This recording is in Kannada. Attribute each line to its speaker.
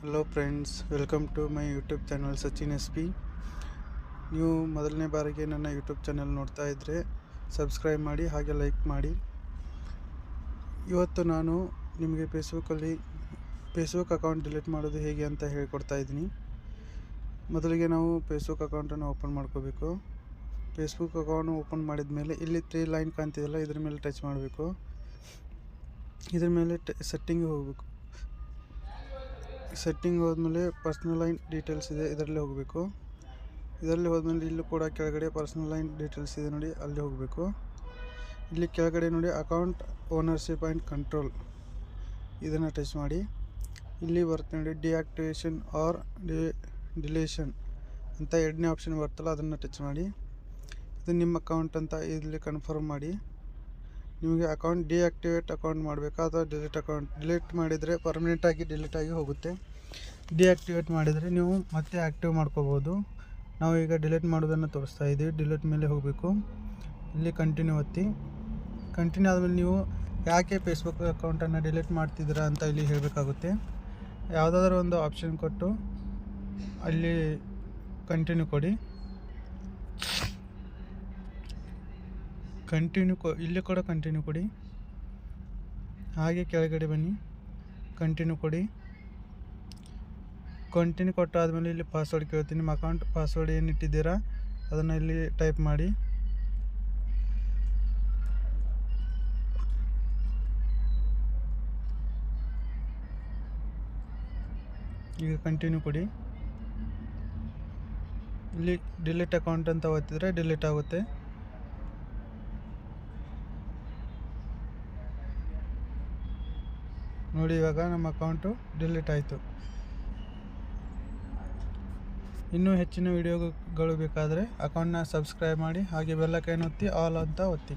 Speaker 1: Hello friends, welcome to my YouTube channel Sachin SP. ನೀವು ಮೊದಲನೇ ಬಾರಿಗೆ ನನ್ನ ಯೂಟ್ಯೂಬ್ ಚಾನಲ್ ನೋಡ್ತಾ ಇದ್ದರೆ ಸಬ್ಸ್ಕ್ರೈಬ್ ಮಾಡಿ, ಹಾಗೆ ಲೈಕ್ ಮಾಡಿ. ಇವತ್ತು ನಾನು ನಿಮಗೆ ಫೇಸ್ಬುಕ್ ಅಕೌಂಟ್ ಡಿಲೀಟ್ ಮಾಡೋದು ಹೇಗೆ ಅಂತ ಹೇಳ್ಕೊಡ್ತಾ ಇದ್ದೀನಿ. ಮೊದಲಿಗೆ ನಾವು ಫೇಸ್ಬುಕ್ ಅಕೌಂಟನ್ನು ಓಪನ್ ಮಾಡ್ಕೋಬೇಕು. ಫೇಸ್ಬುಕ್ ಅಕೌಂಟ್ ಓಪನ್ ಮಾಡಿದ ಮೇಲೆ ಇಲ್ಲಿ 3 ಲೈನ್ ಕಾಣ್ತಿದೆಯಲ್ಲ, ಇದ್ರ ಮೇಲೆ ಟಚ್ ಮಾಡಬೇಕು. ಇದ್ರ ಮೇಲೆ ಸೆಟ್ಟಿಂಗ್ ಹೋಗಬೇಕು. ಸೆಟ್ಟಿಂಗ್ ಹೋದ್ಮೇಲೆ ಪರ್ಸ್ನಲ್ ಲೈನ್ ಡೀಟೇಲ್ಸ್ ಇದೆ, ಇದರಲ್ಲಿ ಹೋಗಬೇಕು. ಇದರಲ್ಲಿ ಹೋದ್ಮೇಲೆ ಇಲ್ಲೂ ಕೂಡ ಕೆಳಗಡೆ ಪರ್ಸ್ನಲ್ ಲೈನ್ ಡೀಟೇಲ್ಸ್ ಇದೆ ನೋಡಿ, ಅಲ್ಲಿ ಹೋಗಬೇಕು. ಇಲ್ಲಿ ಕೆಳಗಡೆ ನೋಡಿ ಅಕೌಂಟ್ ಓನರ್ಶಿಪ್ ಆ್ಯಂಡ್ ಕಂಟ್ರೋಲ್, ಇದನ್ನು ಟಚ್ ಮಾಡಿ. ಇಲ್ಲಿ ಬರುತ್ತೆ ನೋಡಿ ಡಿಆಕ್ಟಿವೇಷನ್ ಆರ್ ಡಿಲೇಷನ್ ಅಂತ 2ನೇ ಆಪ್ಷನ್ ಬರ್ತಲ್ಲ, ಅದನ್ನು ಟಚ್ ಮಾಡಿ. ಇದು ನಿಮ್ಮ ಅಕೌಂಟ್ ಅಂತ ಇಲ್ಲಿ ಕನ್ಫರ್ಮ್ ಮಾಡಿ. ನಿಮಗೆ ಅಕೌಂಟ್ ಡಿಆಕ್ಟಿವೇಟ್ ಅಕೌಂಟ್ ಮಾಡಬೇಕಾ ಅಥವಾ ಡಿಲೀಟ್ ಮಾಡಿದರೆ ಪರ್ಮನೆಂಟಾಗಿ ಡಿಲೀಟ್ ಆಗಿ ಹೋಗುತ್ತೆ. ಡಿಆಕ್ಟಿವೇಟ್ ಮಾಡಿದರೆ ನೀವು ಮತ್ತೆ ಆ್ಯಕ್ಟಿವ್ ಮಾಡ್ಕೋಬೋದು. ನಾವು ಈಗ ಡಿಲೀಟ್ ಮಾಡೋದನ್ನು ತೋರಿಸ್ತಾ ಇದ್ದೀವಿ. ಡಿಲೀಟ್ ಮೇಲೆ ಹೋಗಬೇಕು. ಇಲ್ಲಿ ಕಂಟಿನ್ಯೂ ಒತ್ತಿ. ಕಂಟಿನ್ಯೂ ಆದಮೇಲೆ ನೀವು ಯಾಕೆ ಫೇಸ್ಬುಕ್ ಅಕೌಂಟನ್ನು ಡಿಲೀಟ್ ಮಾಡ್ತಿದ್ದೀರಾ ಅಂತ ಇಲ್ಲಿ ಹೇಳಬೇಕಾಗುತ್ತೆ. ಯಾವುದಾದ್ರೂ ಒಂದು ಆಪ್ಷನ್ ಕೊಟ್ಟು ಅಲ್ಲಿ ಕಂಟಿನ್ಯೂ ಕೊಡಿ. ಇಲ್ಲಿ ಕೂಡ ಕಂಟಿನ್ಯೂ ಕೊಡಿ. ಹಾಗೆ ಕೆಳಗಡೆ ಬನ್ನಿ, ಕಂಟಿನ್ಯೂ ಕೊಡಿ. ಕಂಟಿನ್ಯೂ ಕೊಟ್ಟಾದಮೇಲೆ ಇಲ್ಲಿ ಪಾಸ್ವರ್ಡ್ ಕೇಳ್ತೀನಿ. ನಿಮ್ಮ ಅಕೌಂಟ್ ಪಾಸ್ವರ್ಡ್ ಏನು ಇಟ್ಟಿದ್ದೀರಾ ಅದನ್ನು ಇಲ್ಲಿ ಟೈಪ್ ಮಾಡಿ. ಈಗ ಕಂಟಿನ್ಯೂ ಕೊಡಿ. ಇಲ್ಲಿ ಡಿಲೀಟ್ ಅಕೌಂಟ್ ಅಂತ ಒತ್ತಿದರೆ ಡಿಲೀಟ್ ಆಗುತ್ತೆ. ನೋಡಿ, ಇವಾಗ ನಮ್ಮ ಅಕೌಂಟು ಡಿಲೀಟ್ ಆಯಿತು. ಇನ್ನೂ ಹೆಚ್ಚಿನ ವಿಡಿಯೋಗಳು ಬೇಕಾದರೆ ಅಕೌಂಟ್ನ ಸಬ್ಸ್ಕ್ರೈಬ್ ಮಾಡಿ, ಹಾಗೆ ಬೆಲ್ ಐಕಾನ್ ಒತ್ತಿ ಆಲ್ ಅಂತ ಒತ್ತಿ.